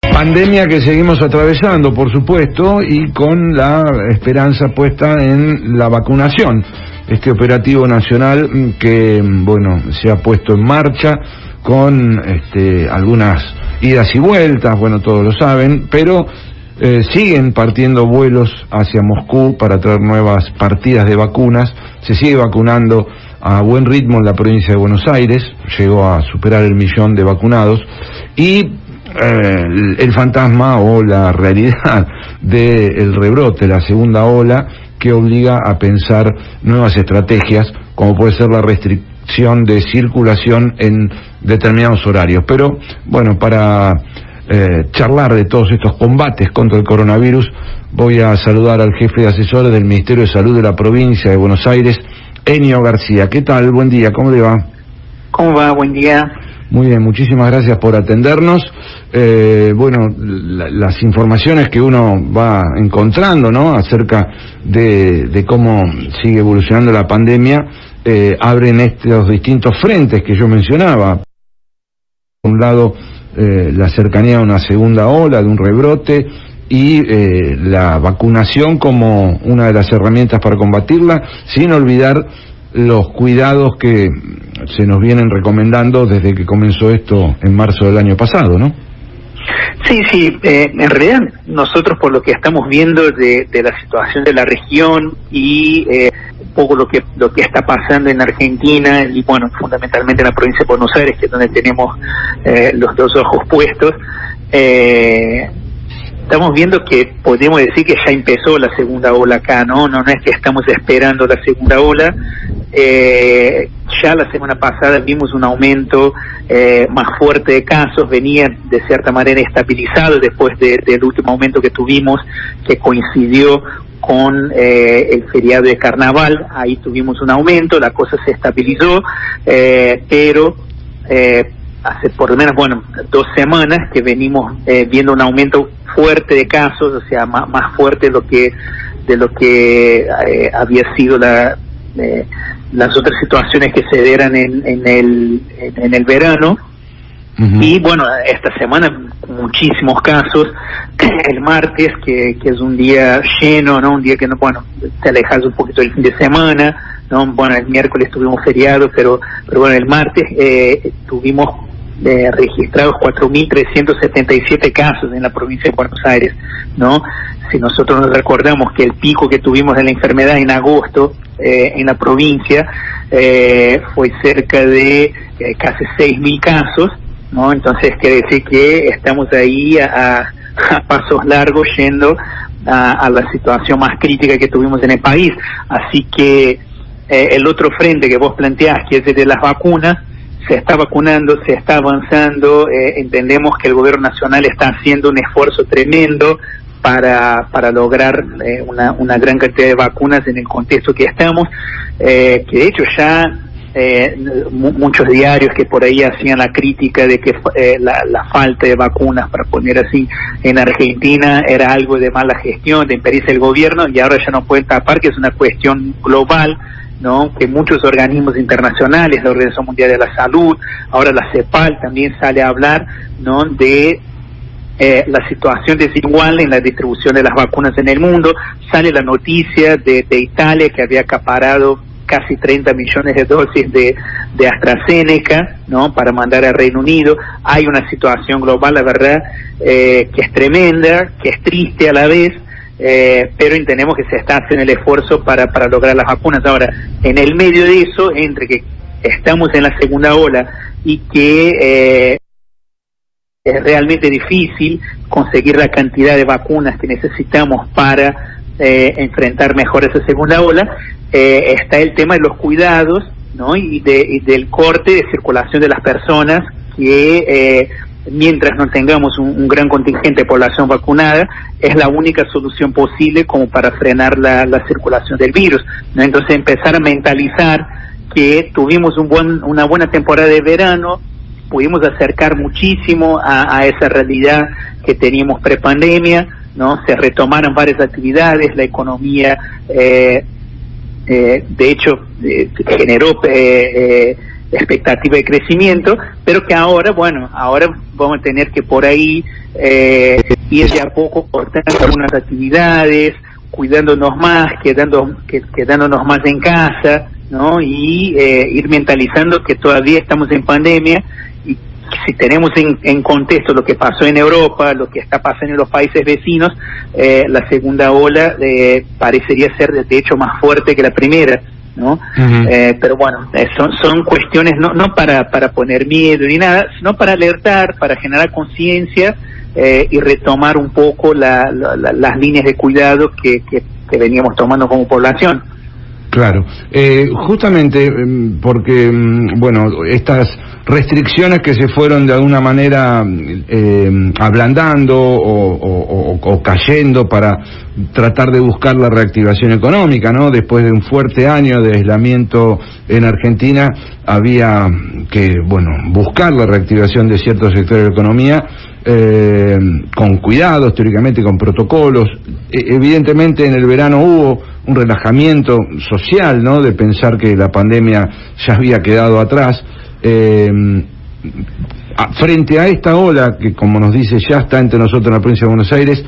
Pandemia que seguimos atravesando, por supuesto, y con la esperanza puesta en la vacunación. Este operativo nacional que, bueno, se ha puesto en marcha con algunas idas y vueltas, bueno, todos lo saben, pero siguen partiendo vuelos hacia Moscú para traer nuevas partidas de vacunas. Se sigue vacunando a buen ritmo en la provincia de Buenos Aires, llegó a superar el 1.000.000 de vacunados, y el fantasma o la realidad del rebrote, la segunda ola, que obliga a pensar nuevas estrategias, como puede ser la restricción de circulación en determinados horarios. Pero, bueno, para charlar de todos estos combates contra el coronavirus, voy a saludar al jefe de asesores del Ministerio de Salud de la provincia de Buenos Aires, Enio García. ¿Qué tal? Buen día, ¿cómo le va? ¿Cómo va? Buen día. Muy bien, muchísimas gracias por atendernos. Bueno, las informaciones que uno va encontrando, ¿no?, acerca de cómo sigue evolucionando la pandemia, abren estos distintos frentes que yo mencionaba. Por un lado, la cercanía a una segunda ola, de un rebrote, y la vacunación como una de las herramientas para combatirla, sin olvidar los cuidados que se nos vienen recomendando desde que comenzó esto en marzo del año pasado, ¿no? Sí, en realidad nosotros, por lo que estamos viendo de la situación de la región y un poco lo que está pasando en Argentina y, bueno, fundamentalmente en la provincia de Buenos Aires, que es donde tenemos los dos ojos puestos, estamos viendo que podemos decir que ya empezó la segunda ola acá, ¿no? No es que estamos esperando la segunda ola. Ya la semana pasada vimos un aumento más fuerte de casos, venía de cierta manera estabilizado después del último aumento que tuvimos, que coincidió con el feriado de Carnaval. Ahí tuvimos un aumento, la cosa se estabilizó, pero hace por lo menos, 2 semanas que venimos viendo un aumento fuerte de casos, o sea, más fuerte de lo que había sido las otras situaciones que se dieran en el verano. Uh-huh. Y bueno, esta semana muchísimos casos. El martes, que es un día lleno, ¿no? Un día que no, te alejas un poquito del fin de semana, ¿no? Bueno, el miércoles tuvimos feriado, pero bueno, el martes tuvimos registrados 4.377 casos en la provincia de Buenos Aires, ¿no? Si nosotros nos recordamos que el pico que tuvimos de la enfermedad en agosto en la provincia fue cerca de casi 6.000 casos, ¿no? Entonces quiere decir que estamos ahí a pasos largos yendo a la situación más crítica que tuvimos en el país. Así que el otro frente que vos planteás, que es el de las vacunas, se está vacunando, se está avanzando. Entendemos que el gobierno nacional está haciendo un esfuerzo tremendo para lograr una gran cantidad de vacunas en el contexto que estamos, que de hecho ya muchos diarios que por ahí hacían la crítica de que la falta de vacunas, para poner así, en Argentina era algo de mala gestión, de impericia del gobierno, y ahora ya no pueden tapar que es una cuestión global, ¿no? Que muchos organismos internacionales, la Organización Mundial de la Salud, ahora la CEPAL también sale a hablar, ¿no?, de la situación desigual en la distribución de las vacunas en el mundo. Sale la noticia de Italia, que había acaparado casi 30 millones de dosis de AstraZeneca, ¿no?, para mandar al Reino Unido. Hay una situación global, la verdad, que es tremenda, que es triste a la vez, pero entendemos que se está haciendo el esfuerzo para lograr las vacunas. Ahora, en el medio de eso, entre que estamos en la segunda ola y que es realmente difícil conseguir la cantidad de vacunas que necesitamos para enfrentar mejor esa segunda ola, está el tema de los cuidados, ¿no?, y del corte de circulación de las personas, que mientras no tengamos un gran contingente de población vacunada, es la única solución posible como para frenar la circulación del virus, ¿no? Entonces empezar a mentalizar que tuvimos una buena temporada de verano, pudimos acercar muchísimo a esa realidad que teníamos prepandemia, ¿no? Se retomaron varias actividades, la economía de hecho generó expectativa de crecimiento, pero que ahora vamos a tener que por ahí ir de a poco cortando algunas actividades, cuidándonos más, quedándonos más en casa, ¿no? Y ir mentalizando que todavía estamos en pandemia, y si tenemos en contexto lo que pasó en Europa, lo que está pasando en los países vecinos, la segunda ola parecería ser de hecho más fuerte que la primera, ¿no? Pero bueno, son cuestiones no para poner miedo ni nada, sino para alertar, para generar conciencia y retomar un poco las líneas de cuidado que veníamos tomando como población. Claro, justamente porque, bueno, estas restricciones que se fueron de alguna manera ablandando o cayendo para tratar de buscar la reactivación económica, ¿no? Después de un fuerte año de aislamiento en Argentina, había que, bueno, buscar la reactivación de ciertos sectores de la economía con cuidados, teóricamente con protocolos. Evidentemente en el verano hubo un relajamiento social, ¿no? De pensar que la pandemia ya había quedado atrás. Frente a esta ola que, como nos dice, ya está entre nosotros en la provincia de Buenos Aires,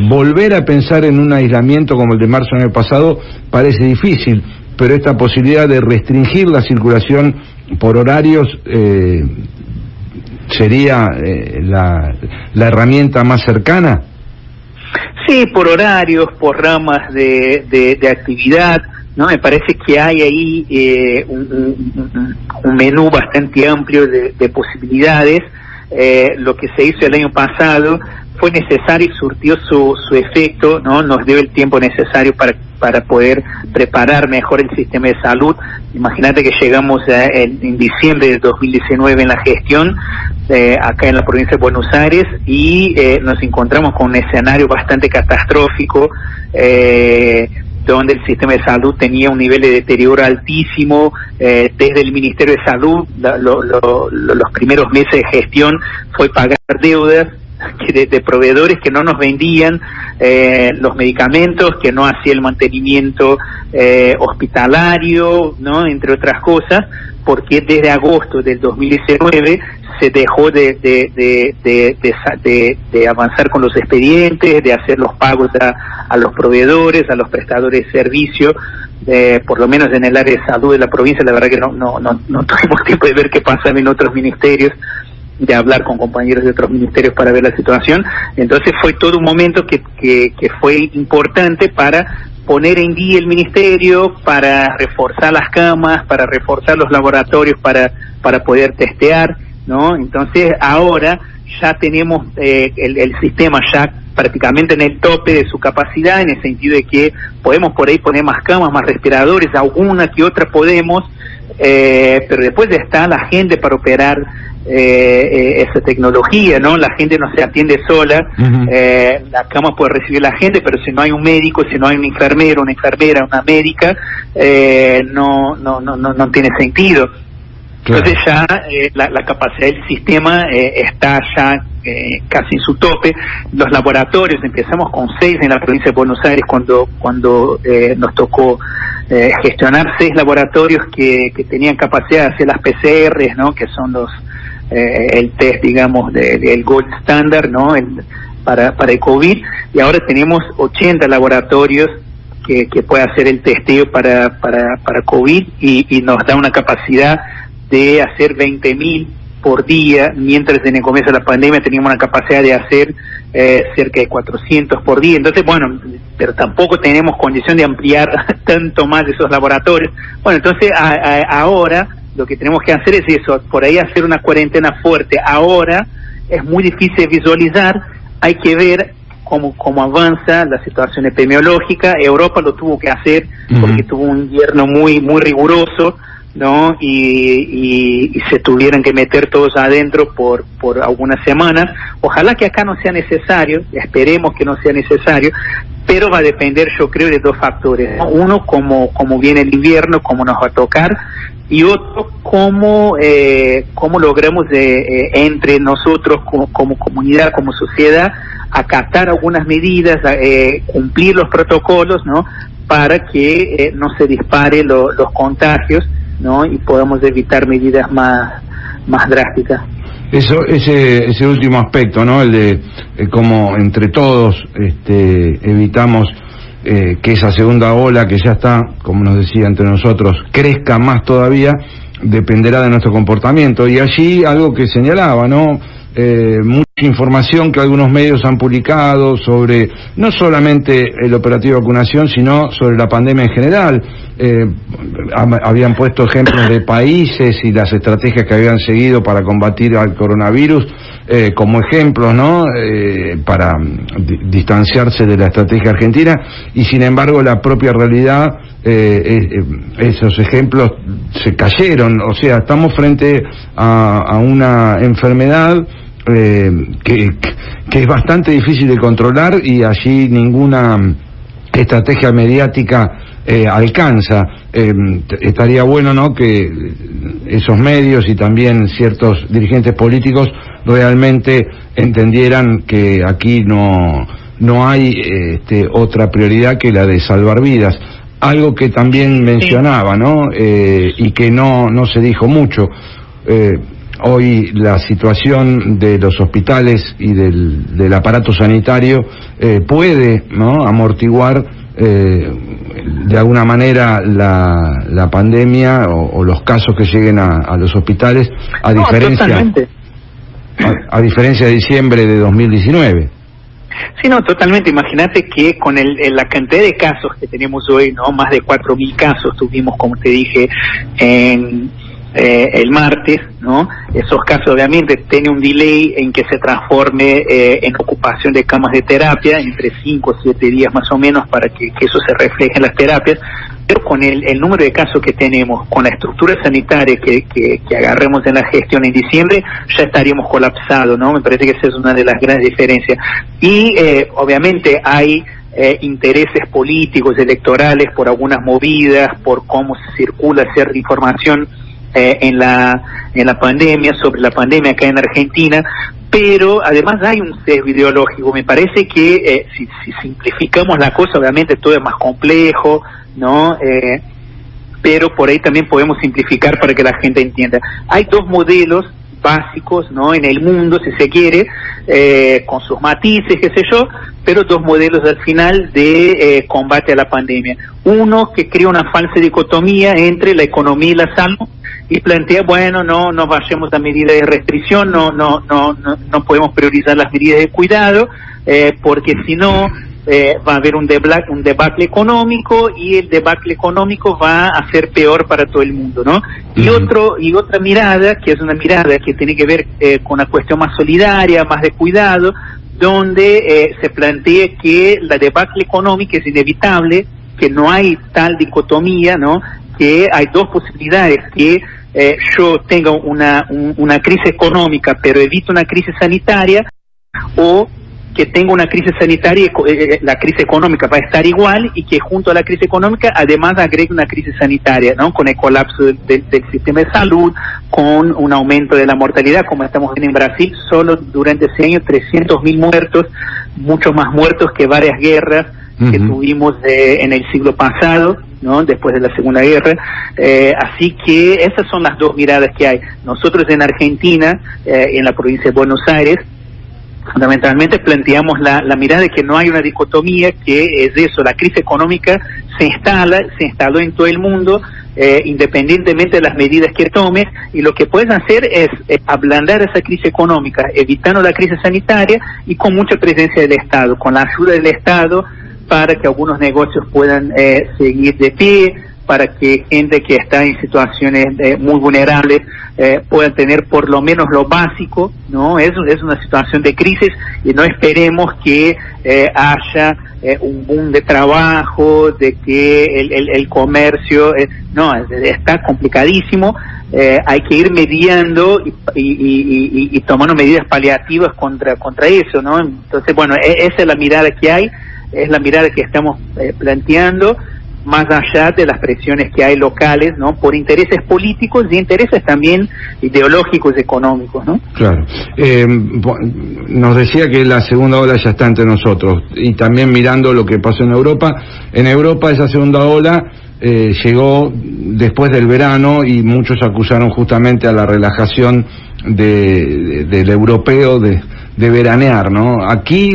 volver a pensar en un aislamiento como el de marzo del año pasado parece difícil, pero esta posibilidad de restringir la circulación por horarios sería la herramienta más cercana. Sí, por horarios, por ramas de actividad, ¿no? Me parece que hay ahí un menú bastante amplio de posibilidades. Lo que se hizo el año pasado fue necesario y surtió su efecto, ¿no? Nos dio el tiempo necesario para poder preparar mejor el sistema de salud. Imagínate que llegamos en diciembre de 2019 en la gestión, acá en la provincia de Buenos Aires, y nos encontramos con un escenario bastante catastrófico, donde el sistema de salud tenía un nivel de deterioro altísimo. Desde el Ministerio de Salud, los primeros meses de gestión fue pagar deudas de proveedores que no nos vendían los medicamentos, que no hacía el mantenimiento hospitalario, ¿no? Entre otras cosas, porque desde agosto del 2019 se dejó de avanzar con los expedientes, de hacer los pagos a los proveedores, a los prestadores de servicio. Por lo menos en el área de salud de la provincia, la verdad que no tuvimos tiempo de ver qué pasaba en otros ministerios, de hablar con compañeros de otros ministerios para ver la situación. Entonces fue todo un momento que fue importante para poner en día el ministerio, para reforzar las camas, para reforzar los laboratorios para poder testear, ¿no? Entonces ahora ya tenemos el sistema ya prácticamente en el tope de su capacidad, en el sentido de que podemos por ahí poner más camas, más respiradores, alguna que otra podemos, pero después está la gente para operar esa tecnología, ¿no? La gente no se atiende sola. La cama puede recibir la gente, pero si no hay un médico, si no hay un enfermero, una enfermera, una médica, no tiene sentido. Claro. Entonces ya la capacidad del sistema está ya casi en su tope. Los laboratorios, empezamos con 6 en la provincia de Buenos Aires cuando nos tocó gestionar 6 laboratorios que tenían capacidad de hacer las PCRs, ¿no? Que son el test, digamos, del gold standard, ¿no? Para el COVID, y ahora tenemos 80 laboratorios que puede hacer el testeo para COVID, y nos da una capacidad de hacer 20.000 por día, mientras en el comienzo de la pandemia teníamos una capacidad de hacer cerca de 400 por día. Entonces, bueno, pero tampoco tenemos condición de ampliar tanto más de esos laboratorios. Bueno, entonces ahora lo que tenemos que hacer es eso, por ahí hacer una cuarentena fuerte. Ahora es muy difícil de visualizar, hay que ver cómo avanza la situación epidemiológica. Europa lo tuvo que hacer porque tuvo un invierno muy riguroso, ¿no? Y se tuvieron que meter todos adentro por algunas semanas. Ojalá que acá no sea necesario, esperemos que no sea necesario, pero va a depender, yo creo, de 2 factores, ¿no? Uno, cómo viene el invierno, cómo nos va a tocar, y otro, cómo logramos entre nosotros como comunidad, como sociedad, acatar algunas medidas, cumplir los protocolos, ¿no? Para que no se disparen los contagios. ¿no? Y podamos evitar medidas más drásticas. Ese último aspecto, ¿no? El de cómo entre todos evitamos que esa segunda ola que ya está, como nos decía, entre nosotros, crezca más todavía, dependerá de nuestro comportamiento. Y allí algo que señalaba, ¿no? Mucha información que algunos medios han publicado sobre no solamente el operativo de vacunación, sino sobre la pandemia en general. Habían puesto ejemplos de países y las estrategias que habían seguido para combatir al coronavirus como ejemplos, ¿no? Para distanciarse de la estrategia argentina, y sin embargo la propia realidad, esos ejemplos se cayeron. O sea, estamos frente a una enfermedad que es bastante difícil de controlar, y allí ninguna estrategia mediática alcanza. Estaría bueno, ¿no?, que esos medios y también ciertos dirigentes políticos realmente entendieran que aquí no hay otra prioridad que la de salvar vidas. Algo que también mencionaba, ¿no? Y que no se dijo mucho. Hoy la situación de los hospitales y del aparato sanitario puede, ¿no?, amortiguar de alguna manera la pandemia o los casos que lleguen a los hospitales, a diferencia de diciembre de 2019. Sí, no, totalmente. Imagínate que con la cantidad de casos que tenemos hoy, ¿no? Más de 4.000 casos tuvimos, como te dije, el martes, ¿no? Esos casos obviamente tienen un delay en que se transforme en ocupación de camas de terapia, entre 5 o 7 días más o menos, para que eso se refleje en las terapias. Pero con el número de casos que tenemos, con la estructura sanitaria que agarremos en la gestión en diciembre, ya estaríamos colapsados, ¿no? Me parece que esa es una de las grandes diferencias. Y obviamente hay intereses políticos, electorales, por algunas movidas, por cómo se circula cierta información en la pandemia, sobre la pandemia acá en Argentina, pero además hay un sesgo ideológico. Me parece que si simplificamos la cosa, obviamente todo es más complejo, ¿no? Pero por ahí también podemos simplificar para que la gente entienda. Hay dos modelos básicos, ¿no?, en el mundo, si se quiere, con sus matices, qué sé yo, pero dos modelos al final de combate a la pandemia. Uno que crea una falsa dicotomía entre la economía y la salud, y plantea, bueno, no vayamos a medidas de restricción, no podemos priorizar las medidas de cuidado, porque si no va a haber un debacle económico, y el debacle económico va a ser peor para todo el mundo, ¿no? Y otra mirada, que es una mirada que tiene que ver con una cuestión más solidaria, más de cuidado, donde se plantea que la debacle económica es inevitable, que no hay tal dicotomía, ¿no?, que hay dos posibilidades, que yo tenga una crisis económica pero evito una crisis sanitaria, o que tenga una crisis sanitaria y la crisis económica va a estar igual, y que junto a la crisis económica además agregue una crisis sanitaria, ¿no?, con el colapso del sistema de salud, con un aumento de la mortalidad, como estamos viendo en Brasil. Solo durante ese año 300.000 muertos, muchos más muertos que varias guerras que tuvimos en el siglo pasado, ¿no?, después de la Segunda Guerra. Así que esas son las dos miradas que hay. Nosotros en Argentina, en la provincia de Buenos Aires, fundamentalmente planteamos la mirada de que no hay una dicotomía, que es eso: la crisis económica se instaló en todo el mundo, independientemente de las medidas que tomes, y lo que puedes hacer es ablandar esa crisis económica, evitando la crisis sanitaria, y con mucha presencia del Estado, con la ayuda del Estado, para que algunos negocios puedan seguir de pie, para que gente que está en situaciones muy vulnerables pueda tener por lo menos lo básico, ¿no? Es una situación de crisis, y no esperemos que haya un boom de trabajo, de que el comercio, no, está complicadísimo. Hay que ir mediando y tomando medidas paliativas contra eso, ¿no? Entonces, bueno, esa es la mirada que hay, es la mirada que estamos planteando, más allá de las presiones que hay locales, ¿no?, por intereses políticos y intereses también ideológicos y económicos, ¿no? Claro. Nos decía que la segunda ola ya está entre nosotros, y también mirando lo que pasó en Europa. En Europa esa segunda ola llegó después del verano y muchos acusaron justamente a la relajación del europeo de veranear, ¿no? Aquí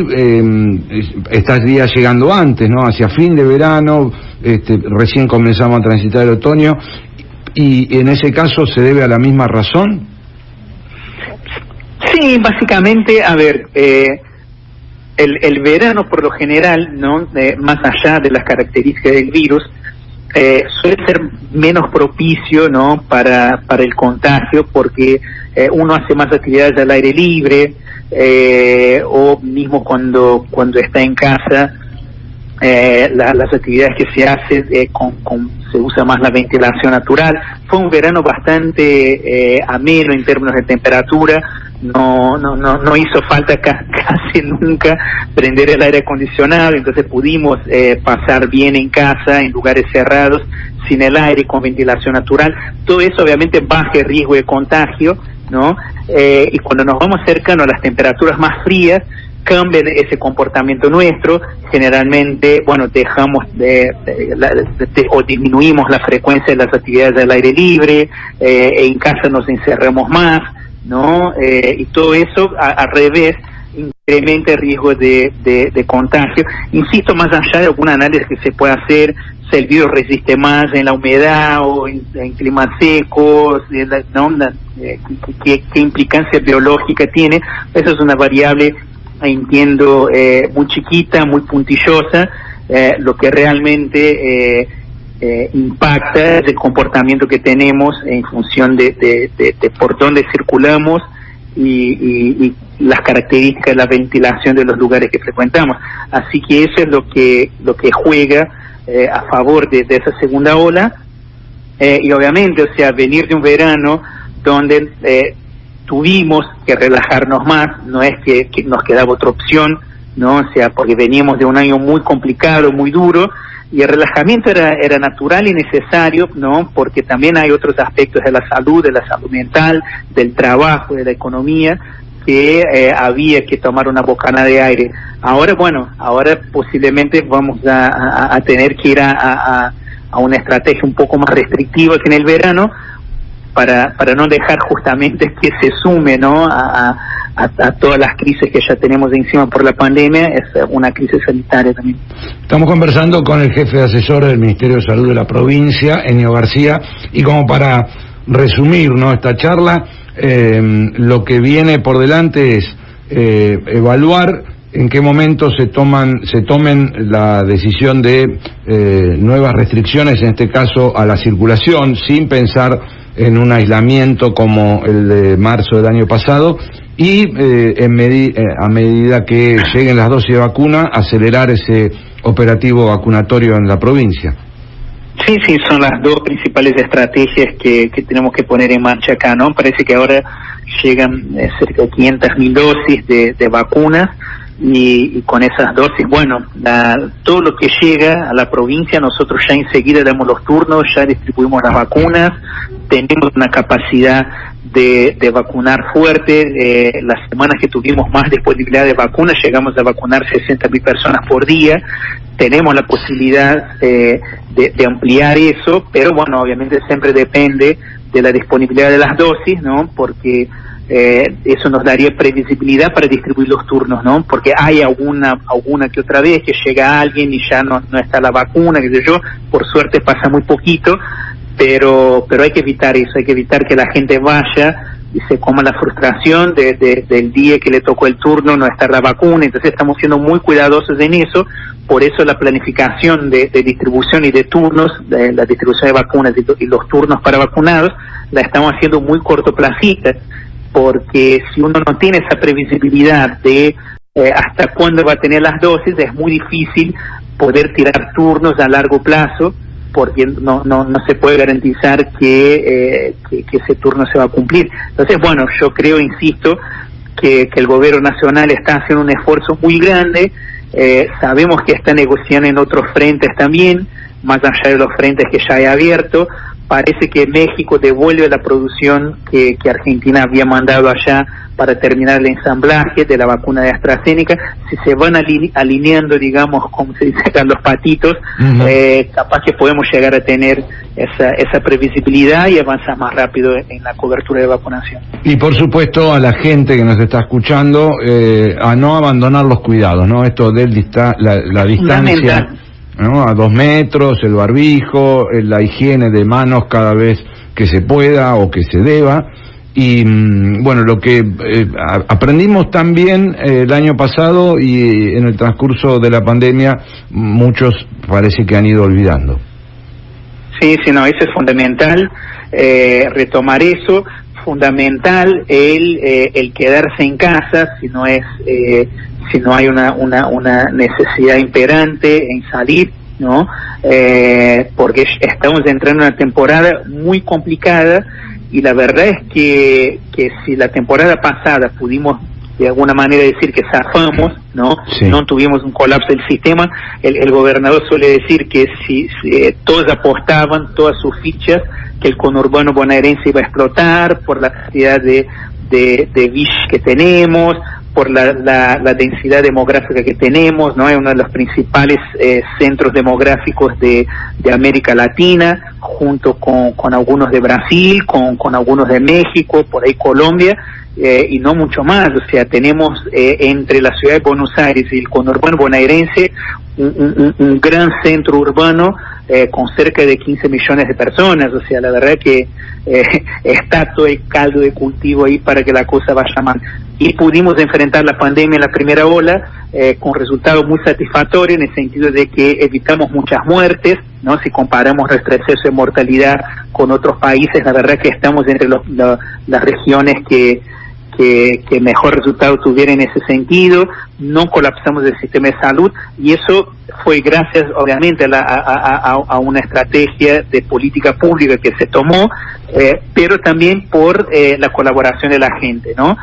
estaría llegando antes, ¿no? Hacia fin de verano, recién comenzamos a transitar el otoño, y en ese caso se debe a la misma razón. Sí, básicamente, a ver, el verano por lo general, ¿no? Más allá de las características del virus, suele ser menos propicio, ¿no? Para el contagio, porque uno hace más actividades al aire libre, o mismo cuando está en casa, las actividades que se hacen se usa más la ventilación natural. Fue un verano bastante ameno en términos de temperatura. No hizo falta casi nunca prender el aire acondicionado, entonces pudimos pasar bien en casa, en lugares cerrados, sin el aire, con ventilación natural. Todo eso obviamente baja el riesgo de contagio, ¿no? Y cuando nos vamos cercano a las temperaturas más frías, cambia ese comportamiento nuestro. Generalmente, bueno, dejamos o disminuimos la frecuencia de las actividades al aire libre, en casa nos encerramos más, ¿no? Y todo eso, al revés, incrementa el riesgo de contagio. Insisto, más allá de algún análisis que se pueda hacer, si el virus resiste más en la humedad o en climas secos, ¿no? ¿Qué implicancia biológica tiene? Esa es una variable, entiendo, muy chiquita, muy puntillosa. Lo que realmente impacta es el comportamiento que tenemos en función de por dónde circulamos y las características de la ventilación de los lugares que frecuentamos. Así que eso es lo que juega a favor de esa segunda ola, y obviamente, o sea, venir de un verano donde tuvimos que relajarnos más, no es que nos quedaba otra opción, ¿no? O sea, porque veníamos de un año muy complicado, muy duro, y el relajamiento era natural y necesario, ¿no? Porque también hay otros aspectos de la salud mental, del trabajo, de la economía, que había que tomar una bocanada de aire. Ahora posiblemente vamos a tener que ir a una estrategia un poco más restrictiva que en el verano, para no dejar justamente que se sume, ¿no? A todas las crisis que ya tenemos de encima por la pandemia. Es una crisis sanitaria también. Estamos conversando con el jefe de asesor del Ministerio de Salud de la provincia, Enio García, y como para resumir, ¿no?, esta charla, lo que viene por delante es evaluar en qué momento se tomen la decisión de nuevas restricciones, en este caso a la circulación, sin pensar en un aislamiento como el de marzo del año pasado, y a medida que lleguen las dosis de vacuna, acelerar ese operativo vacunatorio en la provincia. Sí, son las dos principales estrategias que tenemos que poner en marcha acá, ¿no? Parece que ahora llegan cerca de 500.000 dosis de vacunas, y con esas dosis, bueno, todo lo que llega a la provincia, nosotros ya enseguida damos los turnos, ya distribuimos las vacunas, tenemos una capacidad de vacunar fuerte. Las semanas que tuvimos más disponibilidad de vacunas, llegamos a vacunar 60.000 personas por día. Tenemos la posibilidad de ampliar eso, pero bueno, obviamente siempre depende de la disponibilidad de las dosis, ¿no? Porque eso nos daría previsibilidad para distribuir los turnos, ¿no? Porque hay alguna que otra vez que llega alguien y ya no está la vacuna, qué sé yo. Por suerte pasa muy poquito, pero hay que evitar eso, hay que evitar que la gente vaya y se coma la frustración del día que le tocó el turno no estar la vacuna. Entonces estamos siendo muy cuidadosos en eso. Por eso la planificación de distribución y de turnos, la distribución de vacunas y los turnos para vacunados, la estamos haciendo muy cortoplacista, porque si uno no tiene esa previsibilidad de hasta cuándo va a tener las dosis, es muy difícil poder tirar turnos a largo plazo, porque no se puede garantizar que ese turno se va a cumplir. Entonces, bueno, yo creo, insisto, que el gobierno nacional está haciendo un esfuerzo muy grande. Sabemos que está negociando en otros frentes también, más allá de los frentes que ya he abierto, parece que México devuelve la producción que Argentina había mandado allá para terminar el ensamblaje de la vacuna de AstraZeneca. Si se van alineando, digamos, como se dice acá, los patitos, capaz que podemos llegar a tener esa previsibilidad y avanzar más rápido en la cobertura de vacunación. Y por supuesto a la gente que nos está escuchando, a no abandonar los cuidados, ¿no? Esto de la distancia, ¿no? A 2 metros, el barbijo, la higiene de manos cada vez que se pueda o que se deba. Y bueno, lo que aprendimos también el año pasado y en el transcurso de la pandemia, muchos parece que han ido olvidando. Sí, no, eso es fundamental, retomar eso, fundamental el quedarse en casa si no hay una necesidad imperante en salir, ¿no? Porque estamos entrando en una temporada muy complicada y la verdad es que si la temporada pasada pudimos de alguna manera decir que zafamos, ¿no? Sí. No tuvimos un colapso del sistema, el gobernador suele decir que si todos apostaban todas sus fichas que el conurbano bonaerense iba a explotar por la cantidad de villas que tenemos, por la densidad demográfica que tenemos, ¿no? Es uno de los principales centros demográficos de América Latina, junto con algunos de Brasil, con algunos de México, por ahí Colombia, y no mucho más. O sea, tenemos entre la ciudad de Buenos Aires y el conurbano bonaerense un gran centro urbano con cerca de 15 millones de personas. O sea, la verdad que está todo el caldo de cultivo ahí para que la cosa vaya mal. Y pudimos enfrentar la pandemia en la primera ola con resultados muy satisfactorios, en el sentido de que evitamos muchas muertes, ¿no? Si comparamos nuestro exceso de mortalidad con otros países, la verdad que estamos entre las regiones que mejor resultado tuvieron en ese sentido. No colapsamos el sistema de salud, y eso fue gracias obviamente a una estrategia de política pública que se tomó, pero también por la colaboración de la gente, ¿no?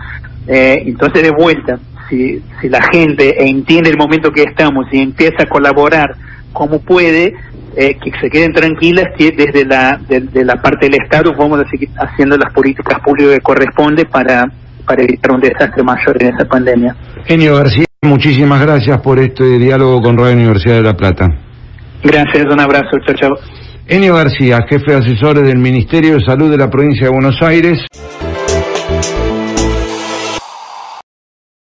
Entonces, de vuelta, si la gente entiende el momento que estamos y empieza a colaborar como puede, que se queden tranquilas que desde la parte del Estado vamos a seguir haciendo las políticas públicas que corresponde para evitar un desastre mayor en esa pandemia. Enio García, muchísimas gracias por este diálogo con Radio Universidad de La Plata. Gracias, un abrazo, chao. Enio García, jefe de asesores del Ministerio de Salud de la provincia de Buenos Aires.